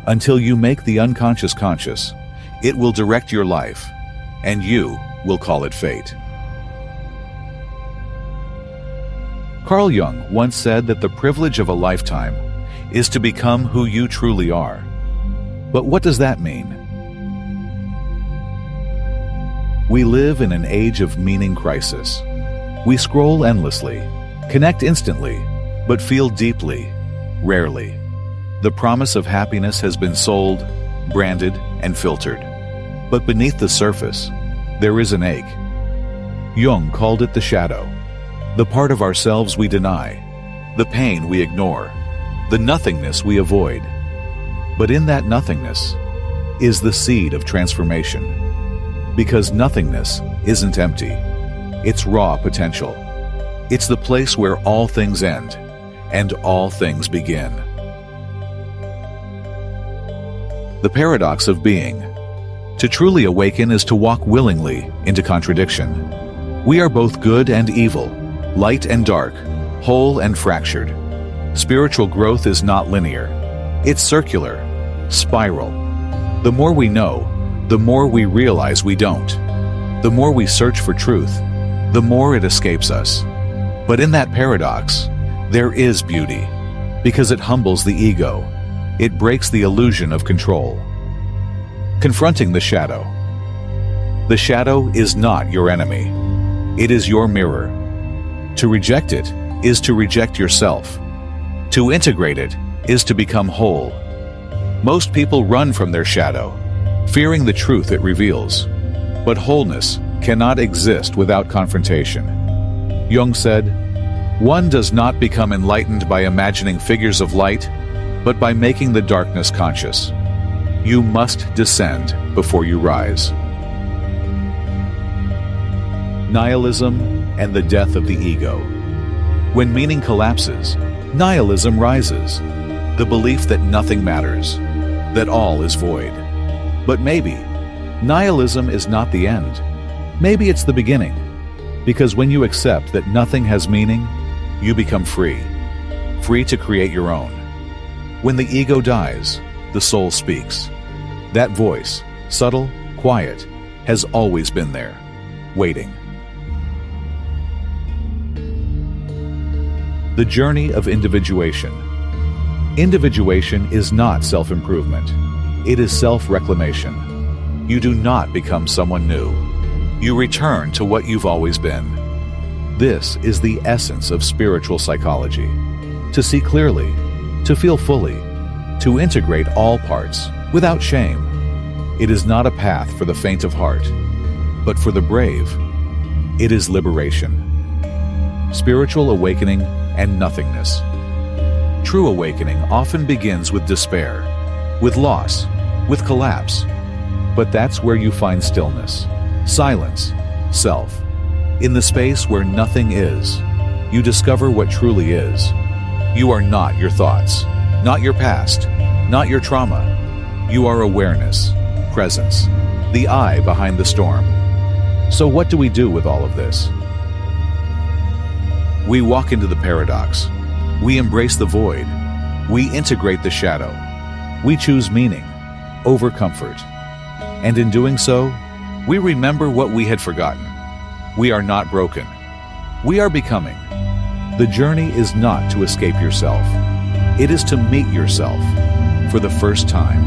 Until you make the unconscious conscious, it will direct your life, and you will call it fate. Carl Jung once said that the privilege of a lifetime is to become who you truly are. But what does that mean? We live in an age of meaning crisis. We scroll endlessly, connect instantly, but feel deeply, rarely. The promise of happiness has been sold, branded, and filtered. But beneath the surface, there is an ache. Jung called it the shadow, the part of ourselves we deny, the pain we ignore, the nothingness we avoid. But in that nothingness is the seed of transformation. Because nothingness isn't empty. It's raw potential. It's the place where all things end and all things begin. The paradox of being. To truly awaken is to walk willingly into contradiction. We are both good and evil, light and dark, whole and fractured. Spiritual growth is not linear. It's circular, spiral. The more we know, the more we realize we don't. The more we search for truth, the more it escapes us. But in that paradox, there is beauty, because it humbles the ego. It breaks the illusion of control. Confronting the shadow. The shadow is not your enemy. It is your mirror. To reject it is to reject yourself. To integrate it is to become whole. Most people run from their shadow, fearing the truth it reveals. But wholeness cannot exist without confrontation. Jung said, "One does not become enlightened by imagining figures of light, but by making the darkness conscious. You must descend before you rise." Nihilism and the death of the ego. When meaning collapses, nihilism rises. The belief that nothing matters, that all is void. But maybe nihilism is not the end. Maybe it's the beginning. Because when you accept that nothing has meaning, you become free. Free to create your own. When the ego dies, the soul speaks. That voice, subtle, quiet, has always been there, waiting. The journey of individuation. Individuation is not self-improvement. It is self-reclamation. You do not become someone new. You return to what you've always been. This is the essence of spiritual psychology. To see clearly, to feel fully, to integrate all parts without shame. It is not a path for the faint of heart, but for the brave. It is liberation. Spiritual awakening and nothingness. True awakening often begins with despair, with loss, with collapse. But that's where you find stillness, silence, self. In the space where nothing is, you discover what truly is. You are not your thoughts, not your past, not your trauma. You are awareness, presence, the eye behind the storm. So what do we do with all of this? We walk into the paradox. We embrace the void. We integrate the shadow. We choose meaning over comfort. And in doing so, we remember what we had forgotten. We are not broken. We are becoming. The journey is not to escape yourself. It is to meet yourself for the first time.